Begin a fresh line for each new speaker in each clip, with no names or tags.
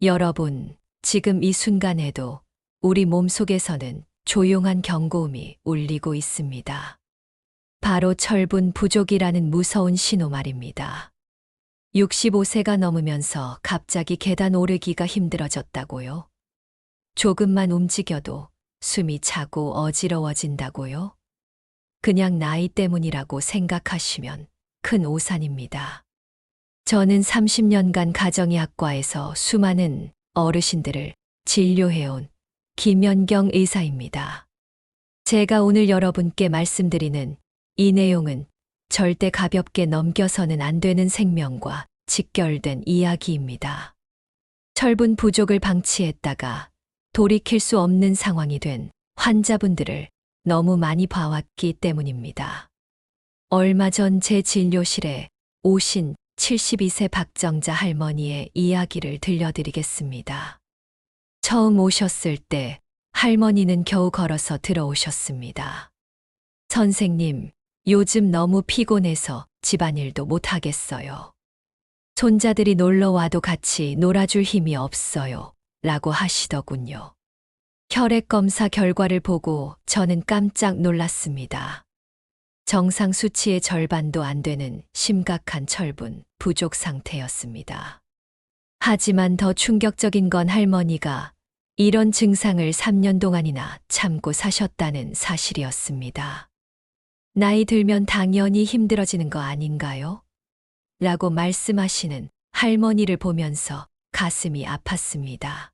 여러분, 지금 이 순간에도 우리 몸속에서는 조용한 경고음이 울리고 있습니다. 바로 철분 부족이라는 무서운 신호 말입니다. 65세가 넘으면서 갑자기 계단 오르기가 힘들어졌다고요? 조금만 움직여도 숨이 차고 어지러워진다고요? 그냥 나이 때문이라고 생각하시면 큰 오산입니다. 저는 30년간 가정의학과에서 수많은 어르신들을 진료해온 김연경 의사입니다. 제가 오늘 여러분께 말씀드리는 이 내용은 절대 가볍게 넘겨서는 안 되는 생명과 직결된 이야기입니다. 철분 부족을 방치했다가 돌이킬 수 없는 상황이 된 환자분들을 너무 많이 봐왔기 때문입니다. 얼마 전 제 진료실에 오신 72세 박정자 할머니의 이야기를 들려드리겠습니다. 처음 오셨을 때 할머니는 겨우 걸어서 들어오셨습니다. 선생님, 요즘 너무 피곤해서 집안일도 못하겠어요. 손자들이 놀러 와도 같이 놀아줄 힘이 없어요. 라고 하시더군요. 혈액 검사 결과를 보고 저는 깜짝 놀랐습니다. 정상 수치의 절반도 안 되는 심각한 철분 부족 상태였습니다. 하지만 더 충격적인 건 할머니가 이런 증상을 3년 동안이나 참고 사셨다는 사실이었습니다. 나이 들면 당연히 힘들어지는 거 아닌가요? 라고 말씀하시는 할머니를 보면서 가슴이 아팠습니다.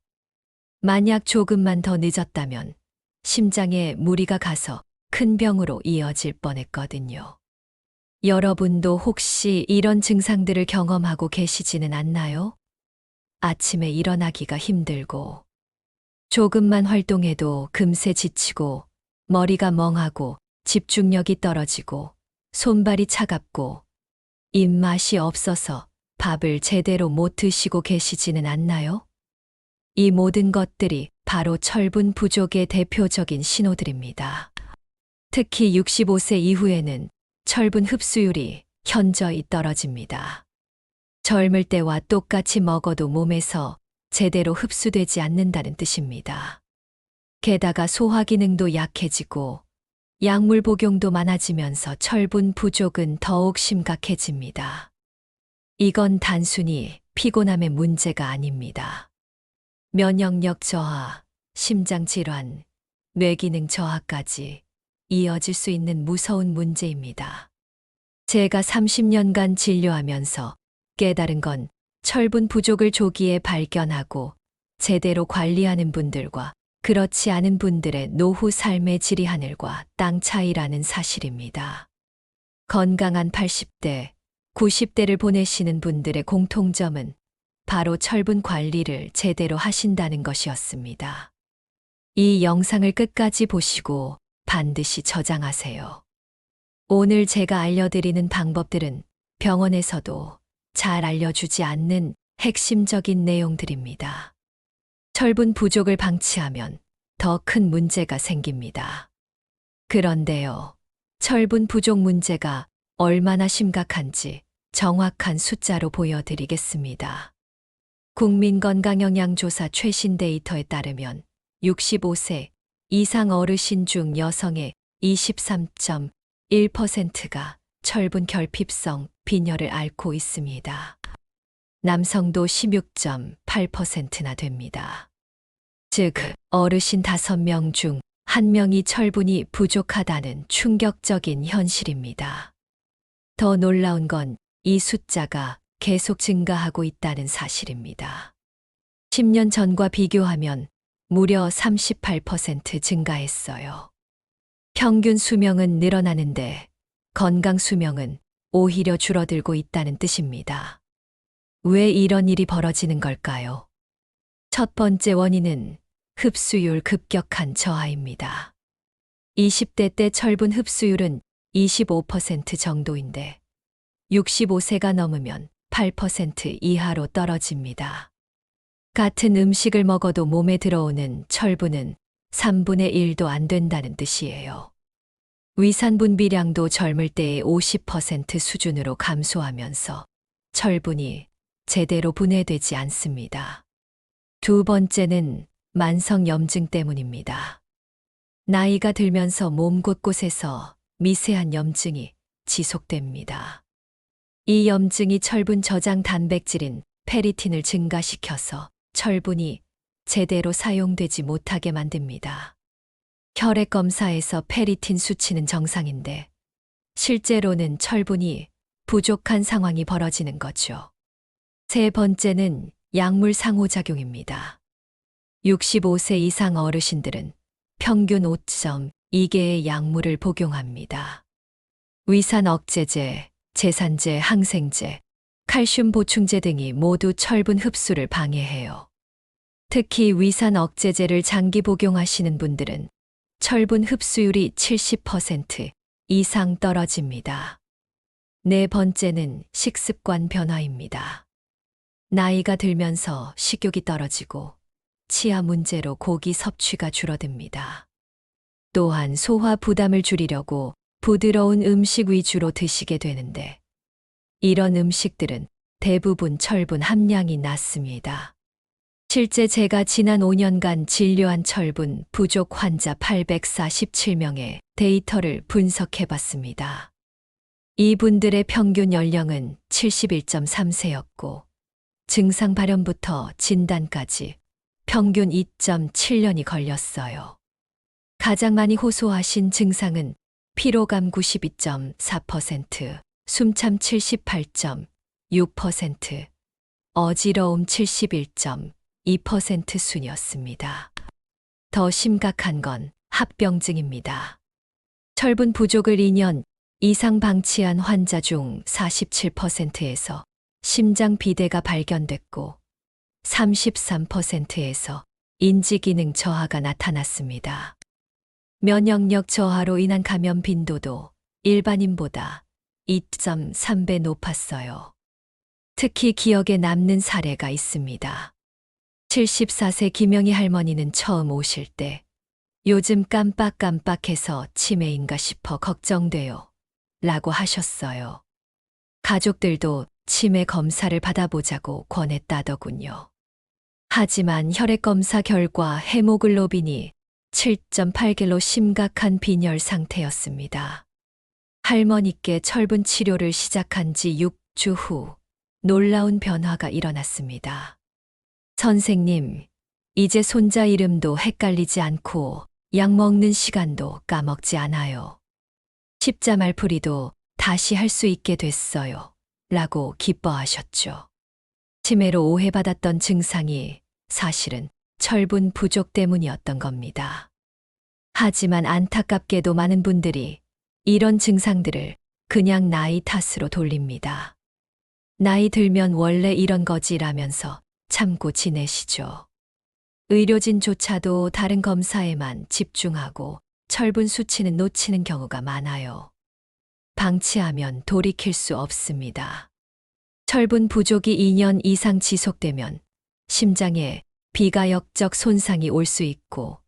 만약 조금만 더 늦었다면 심장에 무리가 가서 큰 병으로 이어질 뻔했거든요. 여러분도 혹시 이런 증상들을 경험하고 계시지는 않나요? 아침에 일어나기가 힘들고, 조금만 활동해도 금세 지치고, 머리가 멍하고, 집중력이 떨어지고, 손발이 차갑고, 입맛이 없어서 밥을 제대로 못 드시고 계시지는 않나요? 이 모든 것들이 바로 철분 부족의 대표적인 신호들입니다. 특히 65세 이후에는 철분 흡수율이 현저히 떨어집니다. 젊을 때와 똑같이 먹어도 몸에서 제대로 흡수되지 않는다는 뜻입니다. 게다가 소화 기능도 약해지고 약물 복용도 많아지면서 철분 부족은 더욱 심각해집니다. 이건 단순히 피곤함의 문제가 아닙니다. 면역력 저하, 심장 질환, 뇌기능 저하까지 이어질 수 있는 무서운 문제입니다. 제가 30년간 진료하면서 깨달은 건 철분 부족을 조기에 발견하고 제대로 관리하는 분들과 그렇지 않은 분들의 노후 삶의 질이 하늘과 땅 차이라는 사실입니다. 건강한 80대, 90대를 보내시는 분들의 공통점은 바로 철분 관리를 제대로 하신다는 것이었습니다. 이 영상을 끝까지 보시고 반드시 저장하세요. 오늘 제가 알려드리는 방법들은 병원에서도 잘 알려주지 않는 핵심적인 내용들입니다. 철분 부족을 방치하면 더 큰 문제가 생깁니다. 그런데요, 철분 부족 문제가 얼마나 심각한지 정확한 숫자로 보여드리겠습니다. 국민건강영양조사 최신 데이터에 따르면 65세 이상 어르신 중 여성의 23.1%가 철분 결핍성 빈혈을 앓고 있습니다. 남성도 16.8%나 됩니다. 즉, 어르신 5명 중 1명이 철분이 부족하다는 충격적인 현실입니다. 더 놀라운 건 이 숫자가 계속 증가하고 있다는 사실입니다. 10년 전과 비교하면 무려 38% 증가했어요. 평균 수명은 늘어나는데 건강 수명은 오히려 줄어들고 있다는 뜻입니다. 왜 이런 일이 벌어지는 걸까요? 첫 번째 원인은 흡수율 급격한 저하입니다. 20대 때 철분 흡수율은 25% 정도인데 65세가 넘으면 8% 이하로 떨어집니다. 같은 음식을 먹어도 몸에 들어오는 철분은 3분의 1도 안 된다는 뜻이에요. 위산 분비량도 젊을 때의 50% 수준으로 감소하면서 철분이 제대로 분해되지 않습니다. 두 번째는 만성염증 때문입니다. 나이가 들면서 몸 곳곳에서 미세한 염증이 지속됩니다. 이 염증이 철분 저장 단백질인 페리틴을 증가시켜서 철분이 제대로 사용되지 못하게 만듭니다. 혈액 검사에서 페리틴 수치는 정상인데 실제로는 철분이 부족한 상황이 벌어지는 거죠. 세 번째는 약물 상호작용입니다. 65세 이상 어르신들은 평균 5.2개의 약물을 복용합니다. 위산 억제제, 제산제, 항생제, 칼슘 보충제 등이 모두 철분 흡수를 방해해요. 특히 위산 억제제를 장기 복용하시는 분들은 철분 흡수율이 70% 이상 떨어집니다. 네 번째는 식습관 변화입니다. 나이가 들면서 식욕이 떨어지고 치아 문제로 고기 섭취가 줄어듭니다. 또한 소화 부담을 줄이려고 부드러운 음식 위주로 드시게 되는데 이런 음식들은 대부분 철분 함량이 낮습니다. 실제 제가 지난 5년간 진료한 철분 부족 환자 847명의 데이터를 분석해 봤습니다. 이분들의 평균 연령은 71.3세였고 증상 발현부터 진단까지 평균 2.7년이 걸렸어요. 가장 많이 호소하신 증상은 피로감 92.4%, 숨참 78.6%, 어지러움 71.2% 순이었습니다. 더 심각한 건 합병증입니다. 철분 부족을 2년 이상 방치한 환자 중 47%에서 심장 비대가 발견됐고 33%에서 인지기능 저하가 나타났습니다. 면역력 저하로 인한 감염 빈도도 일반인보다 2.3배 높았어요. 특히 기억에 남는 사례가 있습니다. 74세 김영희 할머니는 처음 오실 때 요즘 깜빡깜빡해서 치매인가 싶어 걱정돼요. 라고 하셨어요. 가족들도 치매 검사를 받아보자고 권했다더군요. 하지만 혈액검사 결과 헤모글로빈이 7.8개로 심각한 빈혈 상태였습니다. 할머니께 철분 치료를 시작한 지 6주 후 놀라운 변화가 일어났습니다. 선생님, 이제 손자 이름도 헷갈리지 않고 약 먹는 시간도 까먹지 않아요. 십자말풀이도 다시 할 수 있게 됐어요. 라고 기뻐하셨죠. 치매로 오해받았던 증상이 사실은 철분 부족 때문이었던 겁니다. 하지만 안타깝게도 많은 분들이 이런 증상들을 그냥 나이 탓으로 돌립니다. 나이 들면 원래 이런 거지라면서 참고 지내시죠. 의료진조차도 다른 검사에만 집중하고 철분 수치는 놓치는 경우가 많아요. 방치하면 돌이킬 수 없습니다. 철분 부족이 2년 이상 지속되면 심장에 비가역적 손상이 올 수 있고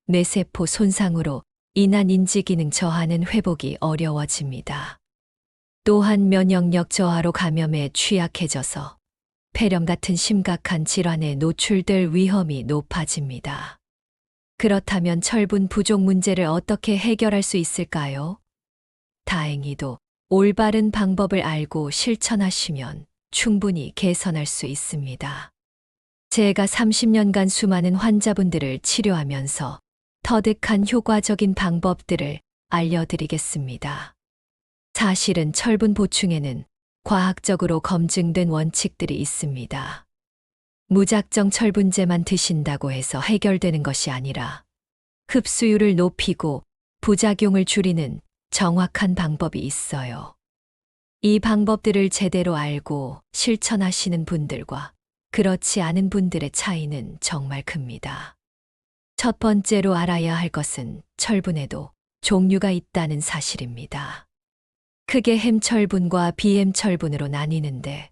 뇌세포 손상으로 인한 인지기능 저하는 회복이 어려워집니다. 또한 면역력 저하로 감염에 취약해져서 폐렴 같은 심각한 질환에 노출될 위험이 높아집니다. 그렇다면 철분 부족 문제를 어떻게 해결할 수 있을까요? 다행히도 올바른 방법을 알고 실천하시면 충분히 개선할 수 있습니다. 제가 30년간 수많은 환자분들을 치료하면서 터득한 효과적인 방법들을 알려드리겠습니다. 사실은 철분 보충에는 과학적으로 검증된 원칙들이 있습니다. 무작정 철분제만 드신다고 해서 해결되는 것이 아니라 흡수율을 높이고 부작용을 줄이는 정확한 방법이 있어요. 이 방법들을 제대로 알고 실천하시는 분들과 그렇지 않은 분들의 차이는 정말 큽니다. 첫 번째로 알아야 할 것은 철분에도 종류가 있다는 사실입니다. 크게 햄철분과 비햄철분으로 나뉘는데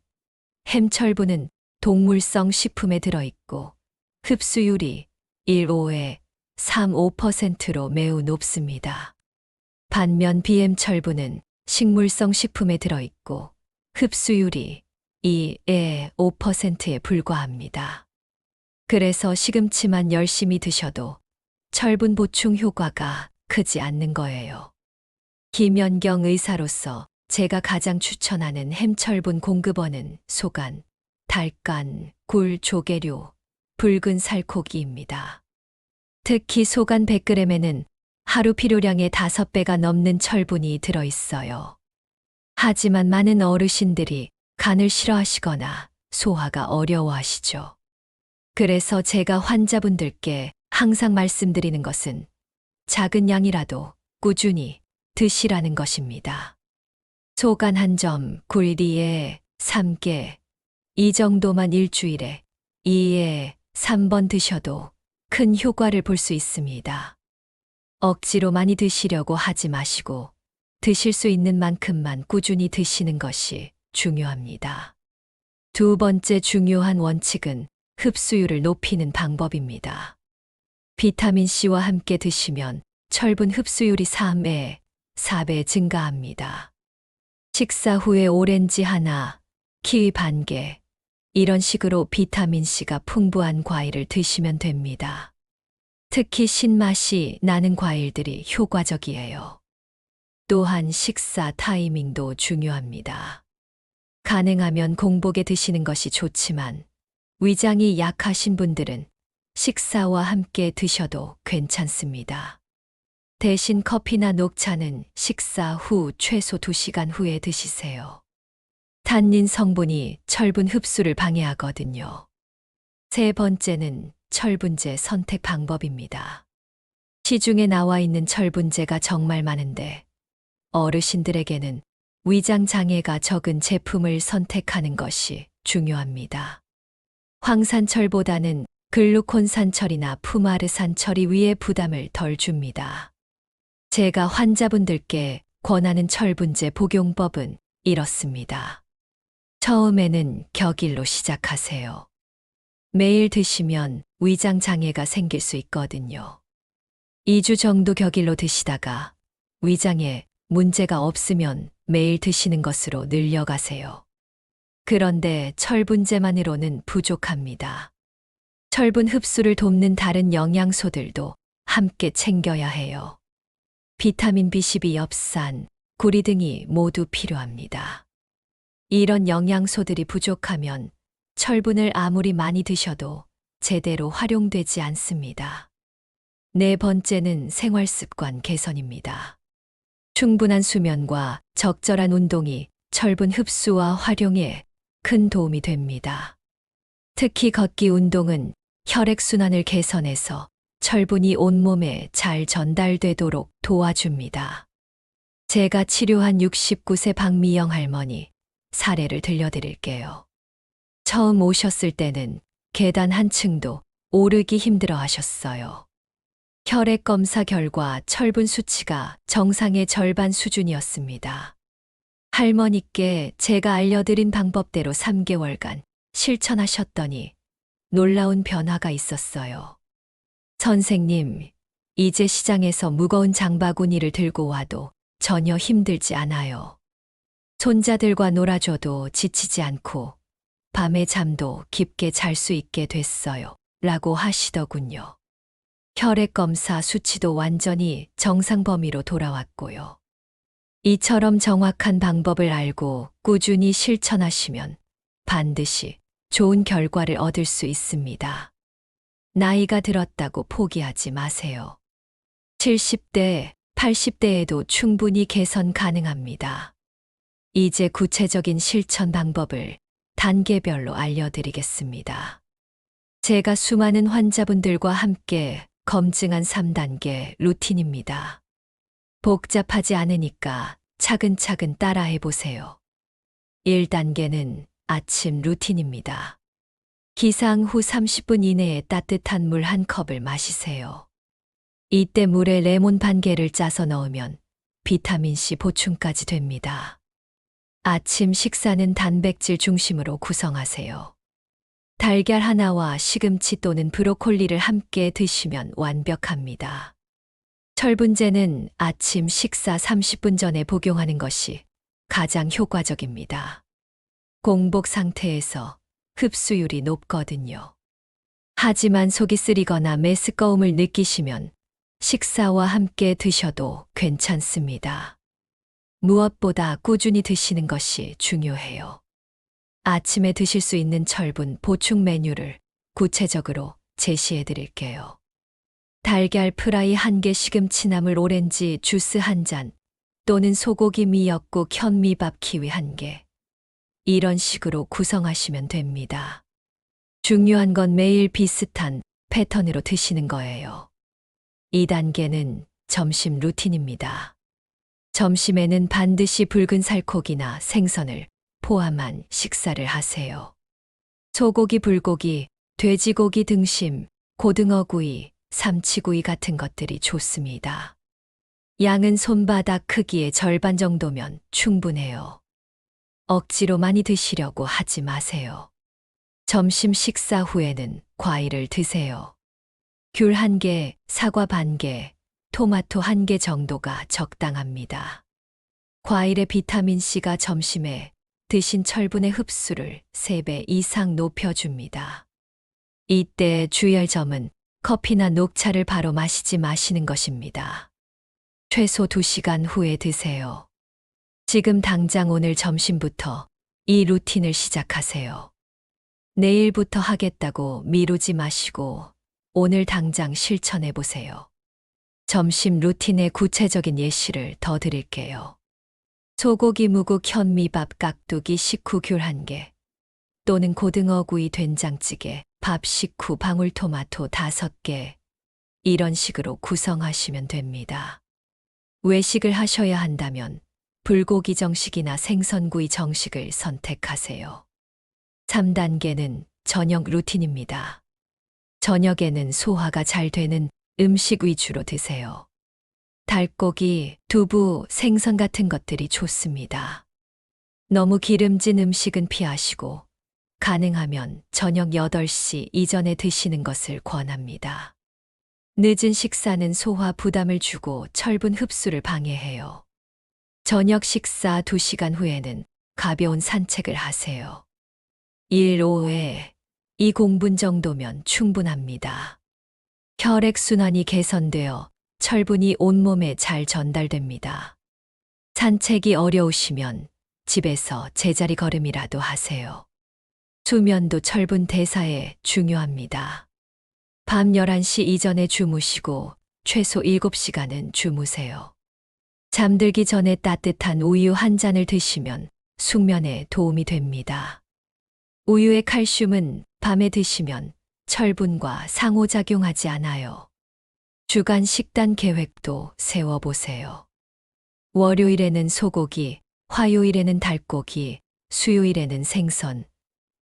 햄철분은 동물성 식품에 들어있고 흡수율이 1,5에 3,5%로 매우 높습니다. 반면 비햄철분은 식물성 식품에 들어있고 흡수율이 2에 5%에 불과합니다. 그래서 시금치만 열심히 드셔도 철분 보충 효과가 크지 않는 거예요. 김연경 의사로서 제가 가장 추천하는 햄철분 공급원은 소간, 달간, 굴, 조개류, 붉은 살코기입니다. 특히 소간 100g에는 하루 필요량의 5배가 넘는 철분이 들어있어요. 하지만 많은 어르신들이 간을 싫어하시거나 소화가 어려워하시죠. 그래서 제가 환자분들께 항상 말씀드리는 것은 작은 양이라도 꾸준히 드시라는 것입니다. 소간 한 점, 굴 2에 3개, 이 정도만 일주일에 2에 3번 드셔도 큰 효과를 볼 수 있습니다. 억지로 많이 드시려고 하지 마시고 드실 수 있는 만큼만 꾸준히 드시는 것이 중요합니다. 두 번째 중요한 원칙은 흡수율을 높이는 방법입니다. 비타민C와 함께 드시면 철분 흡수율이 3에 4배 증가합니다. 식사 후에 오렌지 하나, 키위 반 개, 이런 식으로 비타민C가 풍부한 과일을 드시면 됩니다. 특히 신맛이 나는 과일들이 효과적이에요. 또한 식사 타이밍도 중요합니다. 가능하면 공복에 드시는 것이 좋지만 위장이 약하신 분들은 식사와 함께 드셔도 괜찮습니다. 대신 커피나 녹차는 식사 후 최소 2시간 후에 드시세요. 탄닌 성분이 철분 흡수를 방해하거든요. 세 번째는 철분제 선택 방법입니다. 시중에 나와 있는 철분제가 정말 많은데 어르신들에게는 위장 장애가 적은 제품을 선택하는 것이 중요합니다. 황산철보다는 글루콘산철이나 푸마르산철이 위에 부담을 덜 줍니다. 제가 환자분들께 권하는 철분제 복용법은 이렇습니다. 처음에는 격일로 시작하세요. 매일 드시면 위장 장애가 생길 수 있거든요. 2주 정도 격일로 드시다가 위장에 문제가 없으면 매일 드시는 것으로 늘려가세요. 그런데 철분제만으로는 부족합니다. 철분 흡수를 돕는 다른 영양소들도 함께 챙겨야 해요. 비타민 B12, 엽산, 구리 등이 모두 필요합니다. 이런 영양소들이 부족하면 철분을 아무리 많이 드셔도 제대로 활용되지 않습니다. 네 번째는 생활 습관 개선입니다. 충분한 수면과 적절한 운동이 철분 흡수와 활용에 큰 도움이 됩니다. 특히 걷기 운동은 혈액순환을 개선해서 철분이 온몸에 잘 전달되도록 도와줍니다. 제가 치료한 69세 박미영 할머니 사례를 들려드릴게요. 처음 오셨을 때는 계단 한 층도 오르기 힘들어 하셨어요. 혈액 검사 결과 철분 수치가 정상의 절반 수준이었습니다. 할머니께 제가 알려드린 방법대로 3개월간 실천하셨더니 놀라운 변화가 있었어요. 선생님, 이제 시장에서 무거운 장바구니를 들고 와도 전혀 힘들지 않아요. 손자들과 놀아줘도 지치지 않고 밤에 잠도 깊게 잘 수 있게 됐어요. 라고 하시더군요. 혈액 검사 수치도 완전히 정상 범위로 돌아왔고요. 이처럼 정확한 방법을 알고 꾸준히 실천하시면 반드시 좋은 결과를 얻을 수 있습니다. 나이가 들었다고 포기하지 마세요. 70대, 80대에도 충분히 개선 가능합니다. 이제 구체적인 실천 방법을 단계별로 알려드리겠습니다. 제가 수많은 환자분들과 함께 검증한 3단계 루틴입니다. 복잡하지 않으니까 차근차근 따라해 보세요. 1단계는 아침 루틴입니다. 기상 후 30분 이내에 따뜻한 물 한 컵을 마시세요. 이때 물에 레몬 반 개를 짜서 넣으면 비타민C 보충까지 됩니다. 아침 식사는 단백질 중심으로 구성하세요. 달걀 하나와 시금치 또는 브로콜리를 함께 드시면 완벽합니다. 철분제는 아침 식사 30분 전에 복용하는 것이 가장 효과적입니다. 공복 상태에서 흡수율이 높거든요. 하지만 속이 쓰리거나 메스꺼움을 느끼시면 식사와 함께 드셔도 괜찮습니다. 무엇보다 꾸준히 드시는 것이 중요해요. 아침에 드실 수 있는 철분 보충 메뉴를 구체적으로 제시해 드릴게요. 달걀 프라이 1개, 시금치나물 오렌지 주스 1잔, 또는 소고기 미역국 현미밥 키위 1개. 이런 식으로 구성하시면 됩니다. 중요한 건 매일 비슷한 패턴으로 드시는 거예요. 2단계는 점심 루틴입니다. 점심에는 반드시 붉은 살코기나 생선을 포함한 식사를 하세요. 소고기, 불고기, 돼지고기 등심, 고등어구이, 삼치구이 같은 것들이 좋습니다. 양은 손바닥 크기의 절반 정도면 충분해요. 억지로 많이 드시려고 하지 마세요. 점심 식사 후에는 과일을 드세요. 귤 1개, 사과 반 개, 토마토 1개 정도가 적당합니다. 과일의 비타민C가 점심에 드신 철분의 흡수를 3배 이상 높여줍니다. 이때 주의할 점은 커피나 녹차를 바로 마시지 마시는 것입니다. 최소 2시간 후에 드세요. 지금 당장 오늘 점심부터 이 루틴을 시작하세요. 내일부터 하겠다고 미루지 마시고 오늘 당장 실천해 보세요. 점심 루틴의 구체적인 예시를 더 드릴게요. 소고기 무국 현미밥 깍두기 식후 귤 1개, 또는 고등어구이 된장찌개 밥 식후 방울토마토 5개. 이런 식으로 구성하시면 됩니다. 외식을 하셔야 한다면 불고기 정식이나 생선구이 정식을 선택하세요. 3단계는 저녁 루틴입니다. 저녁에는 소화가 잘 되는 음식 위주로 드세요. 닭고기, 두부, 생선 같은 것들이 좋습니다. 너무 기름진 음식은 피하시고 가능하면 저녁 8시 이전에 드시는 것을 권합니다. 늦은 식사는 소화 부담을 주고 철분 흡수를 방해해요. 저녁 식사 2시간 후에는 가벼운 산책을 하세요. 1 오후에 2공분 정도면 충분합니다. 혈액순환이 개선되어 철분이 온몸에 잘 전달됩니다. 산책이 어려우시면 집에서 제자리 걸음이라도 하세요. 수면도 철분 대사에 중요합니다. 밤 11시 이전에 주무시고 최소 7시간은 주무세요. 잠들기 전에 따뜻한 우유 1잔을 드시면 숙면에 도움이 됩니다. 우유의 칼슘은 밤에 드시면 철분과 상호작용하지 않아요. 주간 식단 계획도 세워보세요. 월요일에는 소고기, 화요일에는 닭고기, 수요일에는 생선,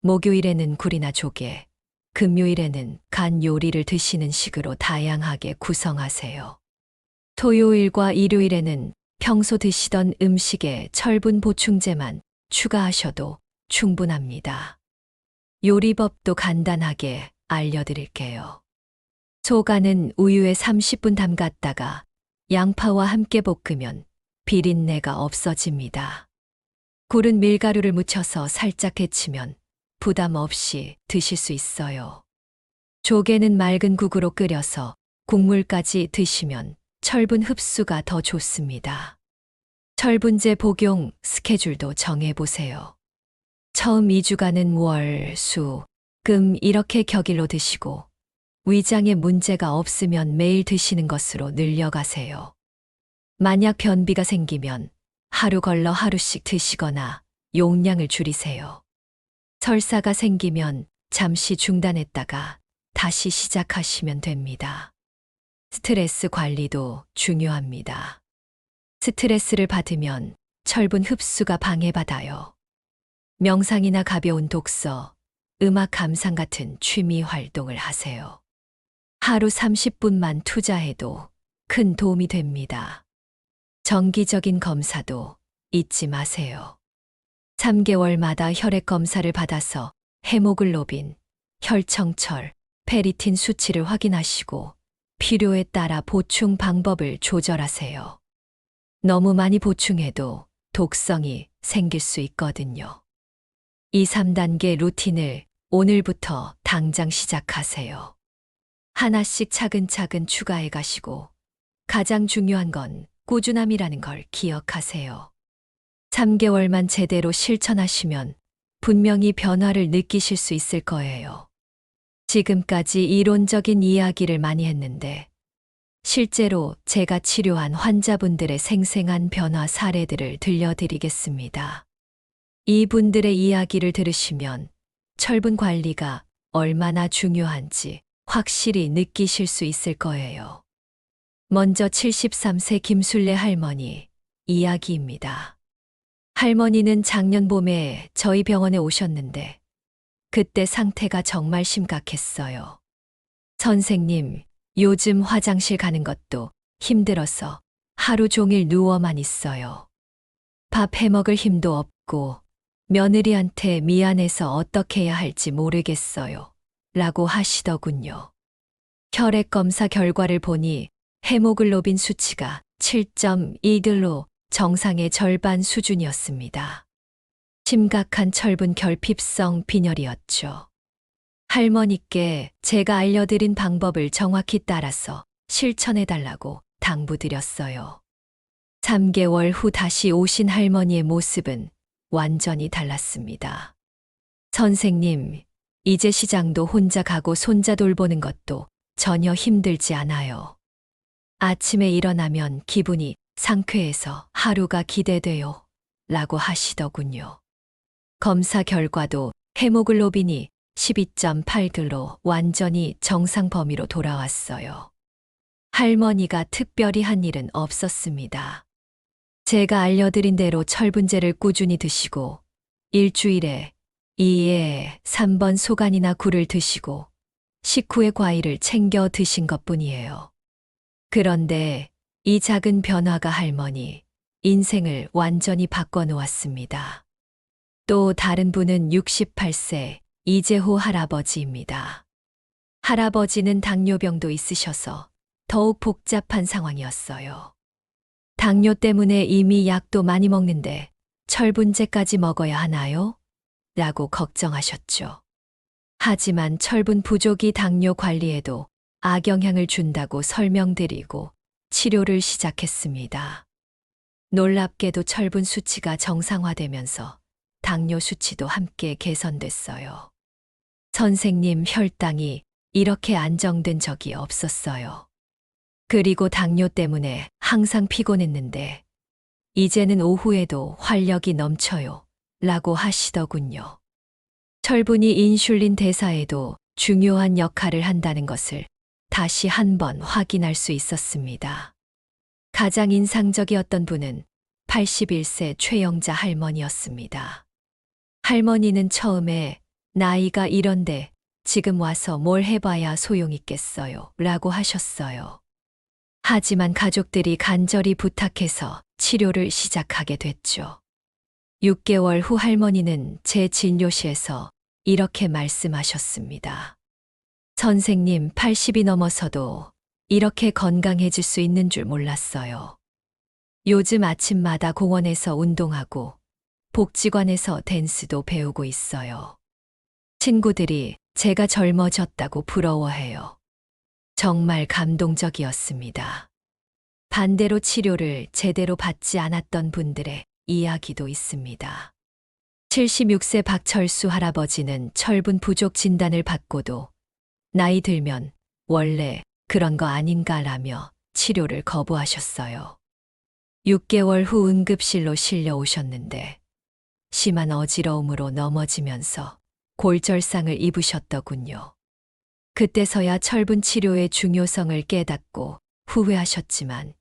목요일에는 굴이나 조개, 금요일에는 간 요리를 드시는 식으로 다양하게 구성하세요. 토요일과 일요일에는 평소 드시던 음식에 철분 보충제만 추가하셔도 충분합니다. 요리법도 간단하게 알려드릴게요. 소간은 우유에 30분 담갔다가 양파와 함께 볶으면 비린내가 없어집니다. 굴은 밀가루를 묻혀서 살짝 데치면 부담 없이 드실 수 있어요. 조개는 맑은 국으로 끓여서 국물까지 드시면 철분 흡수가 더 좋습니다. 철분제 복용 스케줄도 정해보세요. 처음 2주간은 월, 수, 금 이렇게 격일로 드시고 위장에 문제가 없으면 매일 드시는 것으로 늘려가세요. 만약 변비가 생기면 하루 걸러 하루씩 드시거나 용량을 줄이세요. 설사가 생기면 잠시 중단했다가 다시 시작하시면 됩니다. 스트레스 관리도 중요합니다. 스트레스를 받으면 철분 흡수가 방해받아요. 명상이나 가벼운 독서, 음악 감상 같은 취미 활동을 하세요. 하루 30분만 투자해도 큰 도움이 됩니다. 정기적인 검사도 잊지 마세요. 3개월마다 혈액 검사를 받아서 헤모글로빈, 혈청철, 페리틴 수치를 확인하시고 필요에 따라 보충 방법을 조절하세요. 너무 많이 보충해도 독성이 생길 수 있거든요. 이 3단계 루틴을 오늘부터 당장 시작하세요. 하나씩 차근차근 추가해 가시고 가장 중요한 건 꾸준함이라는 걸 기억하세요. 3개월만 제대로 실천하시면 분명히 변화를 느끼실 수 있을 거예요. 지금까지 이론적인 이야기를 많이 했는데 실제로 제가 치료한 환자분들의 생생한 변화 사례들을 들려드리겠습니다. 이분들의 이야기를 들으시면 철분 관리가 얼마나 중요한지 확실히 느끼실 수 있을 거예요. 먼저 73세 김술래 할머니 이야기입니다. 할머니는 작년 봄에 저희 병원에 오셨는데 그때 상태가 정말 심각했어요. 선생님, 요즘 화장실 가는 것도 힘들어서 하루 종일 누워만 있어요. 밥 해먹을 힘도 없고 며느리한테 미안해서 어떻게 해야 할지 모르겠어요. 라고 하시더군요. 혈액 검사 결과를 보니 헤모글로빈 수치가 7.2들로 정상의 절반 수준이었습니다. 심각한 철분 결핍성 빈혈이었죠. 할머니께 제가 알려드린 방법을 정확히 따라서 실천해달라고 당부드렸어요. 3개월 후 다시 오신 할머니의 모습은 완전히 달랐습니다. 선생님, 이제 시장도 혼자 가고 손자 돌보는 것도 전혀 힘들지 않아요. 아침에 일어나면 기분이 상쾌해서 하루가 기대돼요. 라고 하시더군요. 검사 결과도 헤모글로빈이 12.8들로 완전히 정상 범위로 돌아왔어요. 할머니가 특별히 한 일은 없었습니다. 제가 알려드린 대로 철분제를 꾸준히 드시고 일주일에 2에 3번 소간이나 굴을 드시고 식후에 과일을 챙겨 드신 것뿐이에요. 그런데 이 작은 변화가 할머니 인생을 완전히 바꿔놓았습니다. 또 다른 분은 68세 이재호 할아버지입니다. 할아버지는 당뇨병도 있으셔서 더욱 복잡한 상황이었어요. 당뇨 때문에 이미 약도 많이 먹는데 철분제까지 먹어야 하나요? 라고 걱정하셨죠. 하지만 철분 부족이 당뇨 관리에도 악영향을 준다고 설명드리고 치료를 시작했습니다. 놀랍게도 철분 수치가 정상화되면서 당뇨 수치도 함께 개선됐어요. 선생님, 혈당이 이렇게 안정된 적이 없었어요. 그리고 당뇨 때문에 항상 피곤했는데 이제는 오후에도 활력이 넘쳐요. 라고 하시더군요. 철분이 인슐린 대사에도 중요한 역할을 한다는 것을 다시 한번 확인할 수 있었습니다. 가장 인상적이었던 분은 81세 최영자 할머니였습니다. 할머니는 처음에 나이가 이런데 지금 와서 뭘 해봐야 소용있겠어요. 라고 하셨어요. 하지만 가족들이 간절히 부탁해서 치료를 시작하게 됐죠. 6개월 후 할머니는 제 진료실에서 이렇게 말씀하셨습니다. 선생님, 80이 넘어서도 이렇게 건강해질 수 있는 줄 몰랐어요. 요즘 아침마다 공원에서 운동하고 복지관에서 댄스도 배우고 있어요. 친구들이 제가 젊어졌다고 부러워해요. 정말 감동적이었습니다. 반대로 치료를 제대로 받지 않았던 분들의 이야기도 있습니다. 76세 박철수 할아버지는 철분 부족 진단을 받고도 나이 들면 원래 그런 거 아닌가라며 치료를 거부하셨어요. 6개월 후 응급실로 실려 오셨는데 심한 어지러움으로 넘어지면서 골절상을 입으셨더군요. 그때서야 철분 치료의 중요성을 깨닫고 후회하셨지만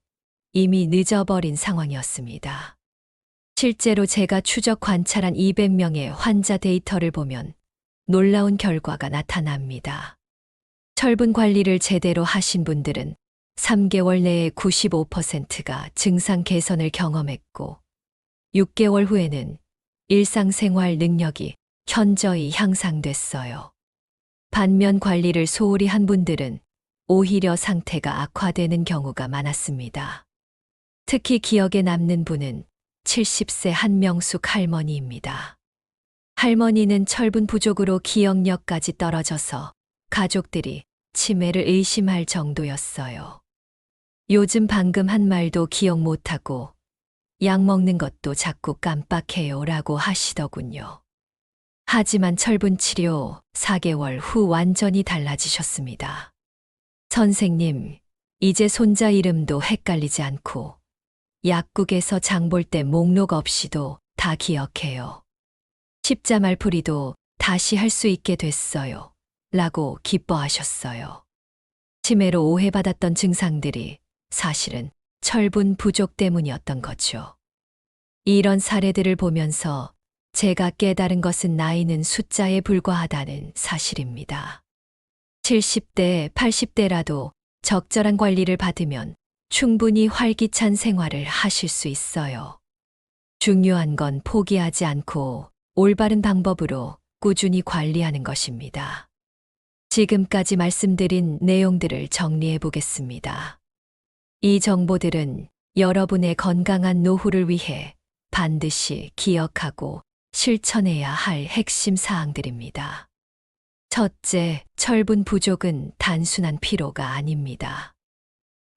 이미 늦어버린 상황이었습니다. 실제로 제가 추적 관찰한 200명의 환자 데이터를 보면 놀라운 결과가 나타납니다. 철분 관리를 제대로 하신 분들은 3개월 내에 95%가 증상 개선을 경험했고 6개월 후에는 일상생활 능력이 현저히 향상됐어요. 반면 관리를 소홀히 한 분들은 오히려 상태가 악화되는 경우가 많았습니다. 특히 기억에 남는 분은 70세 한명숙 할머니입니다. 할머니는 철분 부족으로 기억력까지 떨어져서 가족들이 치매를 의심할 정도였어요. 요즘 방금 한 말도 기억 못하고 약 먹는 것도 자꾸 깜빡해요 라고 하시더군요. 하지만 철분 치료 4개월 후 완전히 달라지셨습니다. 선생님, 이제 손자 이름도 헷갈리지 않고 약국에서 장볼 때 목록 없이도 다 기억해요. 십자 말풀이도 다시 할 수 있게 됐어요. 라고 기뻐하셨어요. 치매로 오해받았던 증상들이 사실은 철분 부족 때문이었던 거죠. 이런 사례들을 보면서 제가 깨달은 것은 나이는 숫자에 불과하다는 사실입니다. 70대, 80대라도 적절한 관리를 받으면 충분히 활기찬 생활을 하실 수 있어요. 중요한 건 포기하지 않고 올바른 방법으로 꾸준히 관리하는 것입니다. 지금까지 말씀드린 내용들을 정리해 보겠습니다. 이 정보들은 여러분의 건강한 노후를 위해 반드시 기억하고 실천해야 할 핵심 사항들입니다. 첫째, 철분 부족은 단순한 피로가 아닙니다.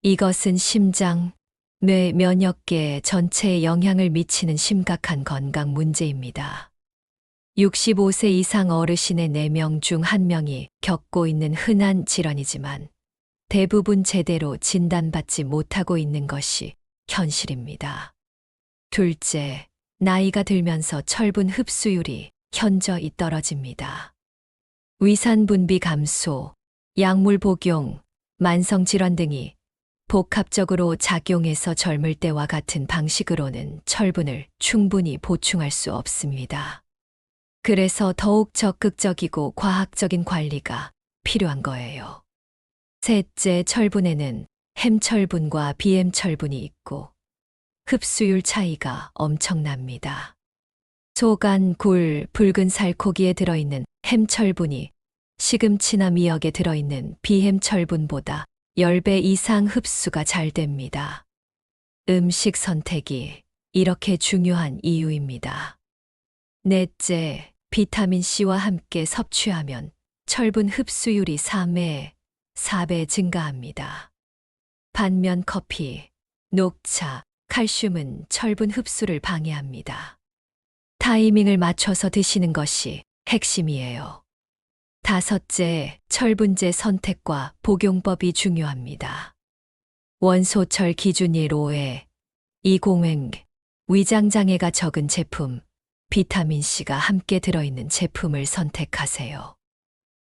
이것은 심장, 뇌, 면역계 전체에 영향을 미치는 심각한 건강 문제입니다. 65세 이상 어르신의 4명 중 1명이 겪고 있는 흔한 질환이지만 대부분 제대로 진단받지 못하고 있는 것이 현실입니다. 둘째, 나이가 들면서 철분 흡수율이 현저히 떨어집니다. 위산 분비 감소, 약물 복용, 만성 질환 등이 복합적으로 작용해서 젊을 때와 같은 방식으로는 철분을 충분히 보충할 수 없습니다. 그래서 더욱 적극적이고 과학적인 관리가 필요한 거예요. 셋째, 철분에는 햄철분과 비햄철분이 있고 흡수율 차이가 엄청납니다. 소간, 굴, 붉은 살코기에 들어있는 햄철분이 시금치나 미역에 들어있는 비햄철분보다 10배 이상 흡수가 잘 됩니다. 음식 선택이 이렇게 중요한 이유입니다. 넷째, 비타민C와 함께 섭취하면 철분 흡수율이 3회, 4배 증가합니다. 반면 커피, 녹차, 칼슘은 철분 흡수를 방해합니다. 타이밍을 맞춰서 드시는 것이 핵심이에요. 다섯째, 철분제 선택과 복용법이 중요합니다. 원소철 기준일 5회, 이공행, 위장장애가 적은 제품, 비타민C가 함께 들어있는 제품을 선택하세요.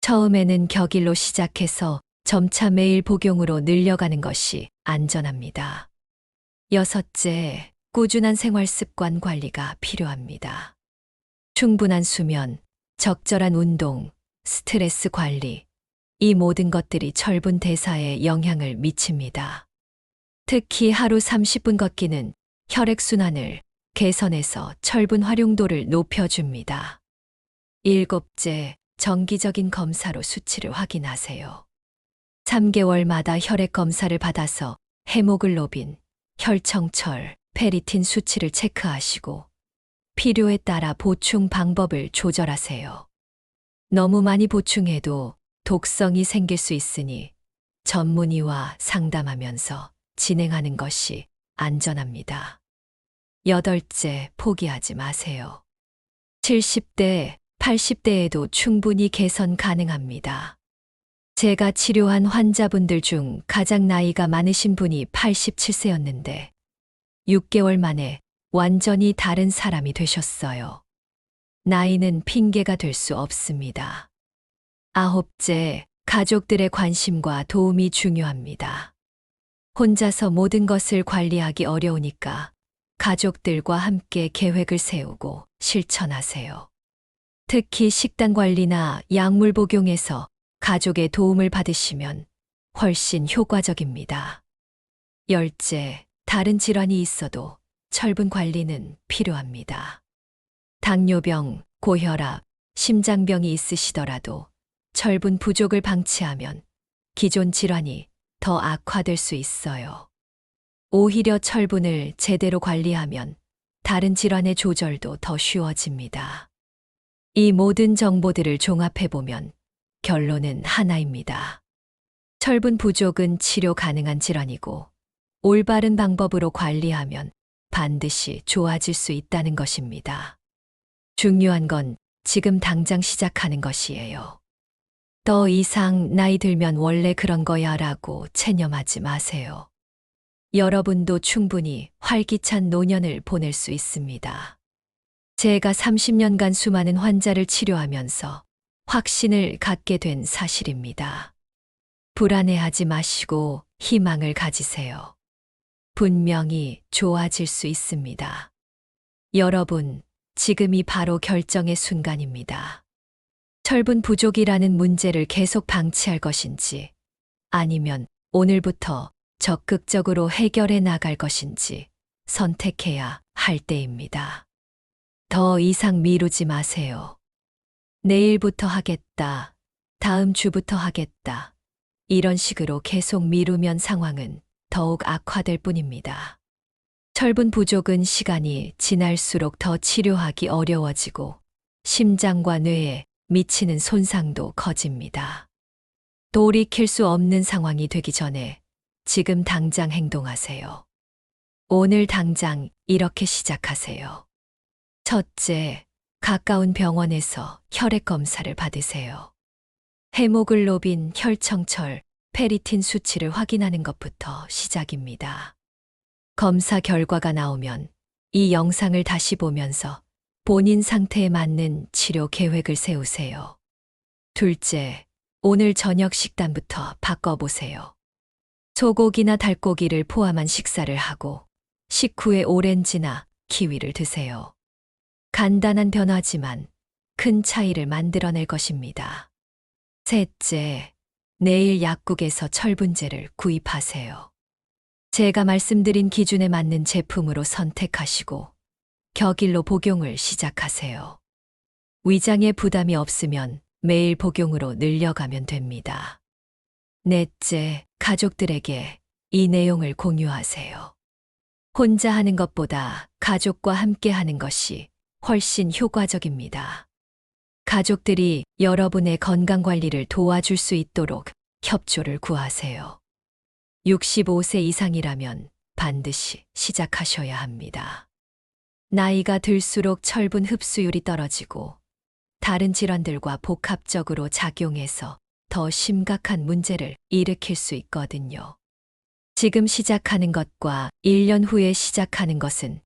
처음에는 격일로 시작해서 점차 매일 복용으로 늘려가는 것이 안전합니다. 여섯째, 꾸준한 생활 습관 관리가 필요합니다. 충분한 수면, 적절한 운동, 스트레스 관리, 이 모든 것들이 철분 대사에 영향을 미칩니다. 특히 하루 30분 걷기는 혈액순환을 개선해서 철분 활용도를 높여줍니다. 일곱째, 정기적인 검사로 수치를 확인하세요. 3개월마다 혈액 검사를 받아서 헤모글로빈, 혈청철, 페리틴 수치를 체크하시고 필요에 따라 보충 방법을 조절하세요. 너무 많이 보충해도 독성이 생길 수 있으니 전문의와 상담하면서 진행하는 것이 안전합니다. 여덟째, 포기하지 마세요. 70대, 80대에도 충분히 개선 가능합니다. 제가 치료한 환자분들 중 가장 나이가 많으신 분이 87세였는데 6개월 만에 완전히 다른 사람이 되셨어요. 나이는 핑계가 될 수 없습니다. 아홉째, 가족들의 관심과 도움이 중요합니다. 혼자서 모든 것을 관리하기 어려우니까 가족들과 함께 계획을 세우고 실천하세요. 특히 식단 관리나 약물 복용에서 가족의 도움을 받으시면 훨씬 효과적입니다. 열째, 다른 질환이 있어도 철분 관리는 필요합니다. 당뇨병, 고혈압, 심장병이 있으시더라도 철분 부족을 방치하면 기존 질환이 더 악화될 수 있어요. 오히려 철분을 제대로 관리하면 다른 질환의 조절도 더 쉬워집니다. 이 모든 정보들을 종합해보면 결론은 하나입니다. 철분 부족은 치료 가능한 질환이고 올바른 방법으로 관리하면 반드시 좋아질 수 있다는 것입니다. 중요한 건 지금 당장 시작하는 것이에요. 더 이상 나이 들면 원래 그런 거야 라고 체념하지 마세요. 여러분도 충분히 활기찬 노년을 보낼 수 있습니다. 제가 30년간 수많은 환자를 치료하면서 확신을 갖게 된 사실입니다. 불안해하지 마시고 희망을 가지세요. 분명히 좋아질 수 있습니다. 여러분, 지금이 바로 결정의 순간입니다. 철분 부족이라는 문제를 계속 방치할 것인지 아니면 오늘부터 적극적으로 해결해 나갈 것인지 선택해야 할 때입니다. 더 이상 미루지 마세요. 내일부터 하겠다. 다음 주부터 하겠다. 이런 식으로 계속 미루면 상황은 더욱 악화될 뿐입니다. 철분 부족은 시간이 지날수록 더 치료하기 어려워지고 심장과 뇌에 미치는 손상도 커집니다. 돌이킬 수 없는 상황이 되기 전에 지금 당장 행동하세요. 오늘 당장 이렇게 시작하세요. 첫째, 가까운 병원에서 혈액 검사를 받으세요. 헤모글로빈, 혈청철, 페리틴 수치를 확인하는 것부터 시작입니다. 검사 결과가 나오면 이 영상을 다시 보면서 본인 상태에 맞는 치료 계획을 세우세요. 둘째, 오늘 저녁 식단부터 바꿔보세요. 소고기나 닭고기를 포함한 식사를 하고 식후에 오렌지나 키위를 드세요. 간단한 변화지만 큰 차이를 만들어낼 것입니다. 셋째, 내일 약국에서 철분제를 구입하세요. 제가 말씀드린 기준에 맞는 제품으로 선택하시고 격일로 복용을 시작하세요. 위장에 부담이 없으면 매일 복용으로 늘려가면 됩니다. 넷째, 가족들에게 이 내용을 공유하세요. 혼자 하는 것보다 가족과 함께 하는 것이 훨씬 효과적입니다. 가족들이 여러분의 건강 관리를 도와줄 수 있도록 협조를 구하세요. 65세 이상이라면 반드시 시작하셔야 합니다. 나이가 들수록 철분 흡수율이 떨어지고 다른 질환들과 복합적으로 작용해서 더 심각한 문제를 일으킬 수 있거든요. 지금 시작하는 것과 1년 후에 시작하는 것은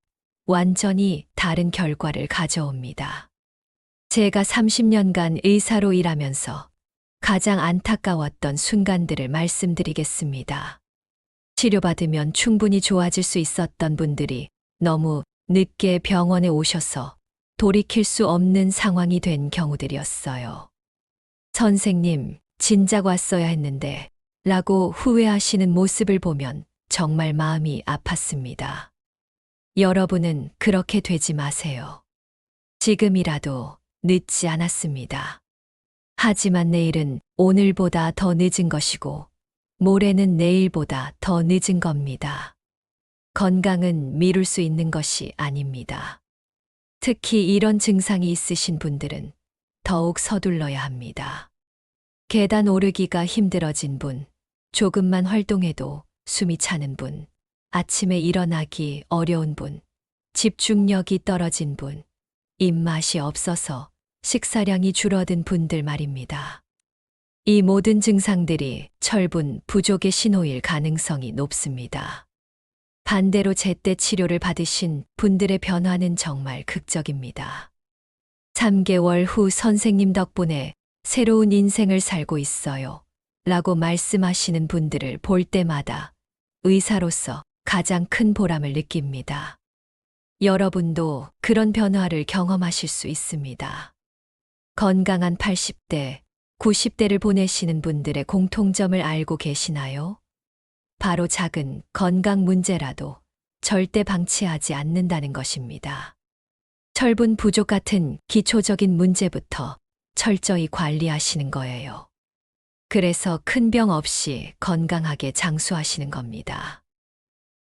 완전히 다른 결과를 가져옵니다. 제가 30년간 의사로 일하면서 가장 안타까웠던 순간들을 말씀드리겠습니다. 치료받으면 충분히 좋아질 수 있었던 분들이 너무 늦게 병원에 오셔서 돌이킬 수 없는 상황이 된 경우들이었어요. 선생님, 진작 왔어야 했는데 라고 후회하시는 모습을 보면 정말 마음이 아팠습니다. 여러분은 그렇게 되지 마세요. 지금이라도 늦지 않았습니다. 하지만 내일은 오늘보다 더 늦은 것이고 모레는 내일보다 더 늦은 겁니다. 건강은 미룰 수 있는 것이 아닙니다. 특히 이런 증상이 있으신 분들은 더욱 서둘러야 합니다. 계단 오르기가 힘들어진 분, 조금만 활동해도 숨이 차는 분, 아침에 일어나기 어려운 분, 집중력이 떨어진 분, 입맛이 없어서 식사량이 줄어든 분들 말입니다. 이 모든 증상들이 철분 부족의 신호일 가능성이 높습니다. 반대로 제때 치료를 받으신 분들의 변화는 정말 극적입니다. 3개월 후 선생님 덕분에 새로운 인생을 살고 있어요. 라고 말씀하시는 분들을 볼 때마다 의사로서 가장 큰 보람을 느낍니다. 여러분도 그런 변화를 경험하실 수 있습니다. 건강한 80대, 90대를 보내시는 분들의 공통점을 알고 계시나요? 바로 작은 건강 문제라도 절대 방치하지 않는다는 것입니다. 철분 부족 같은 기초적인 문제부터 철저히 관리하시는 거예요. 그래서 큰 병 없이 건강하게 장수하시는 겁니다.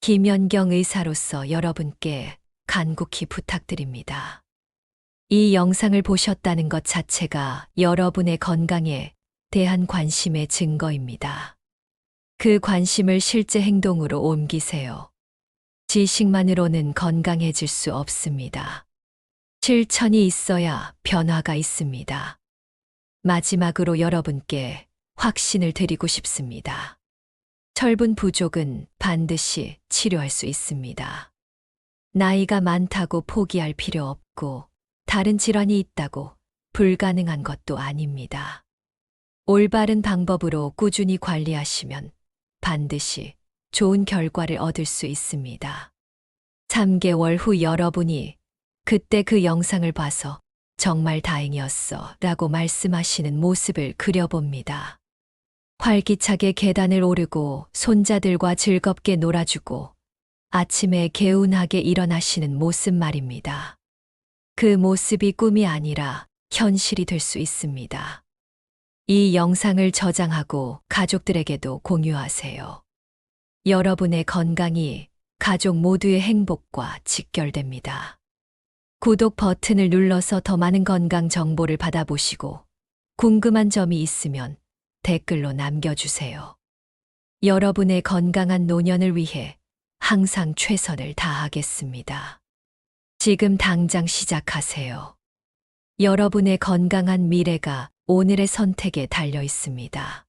김연경 의사로서 여러분께 간곡히 부탁드립니다. 이 영상을 보셨다는 것 자체가 여러분의 건강에 대한 관심의 증거입니다. 그 관심을 실제 행동으로 옮기세요. 지식만으로는 건강해질 수 없습니다. 실천이 있어야 변화가 있습니다. 마지막으로 여러분께 확신을 드리고 싶습니다. 철분 부족은 반드시 치료할 수 있습니다. 나이가 많다고 포기할 필요 없고, 다른 질환이 있다고 불가능한 것도 아닙니다. 올바른 방법으로 꾸준히 관리하시면 반드시 좋은 결과를 얻을 수 있습니다. 3개월 후 여러분이 그때 그 영상을 봐서 정말 다행이었어 라고 말씀하시는 모습을 그려봅니다. 활기차게 계단을 오르고 손자들과 즐겁게 놀아주고 아침에 개운하게 일어나시는 모습 말입니다. 그 모습이 꿈이 아니라 현실이 될 수 있습니다. 이 영상을 저장하고 가족들에게도 공유하세요. 여러분의 건강이 가족 모두의 행복과 직결됩니다. 구독 버튼을 눌러서 더 많은 건강 정보를 받아보시고 궁금한 점이 있으면 댓글로 남겨주세요. 여러분의 건강한 노년을 위해 항상 최선을 다하겠습니다. 지금 당장 시작하세요. 여러분의 건강한 미래가 오늘의 선택에 달려 있습니다.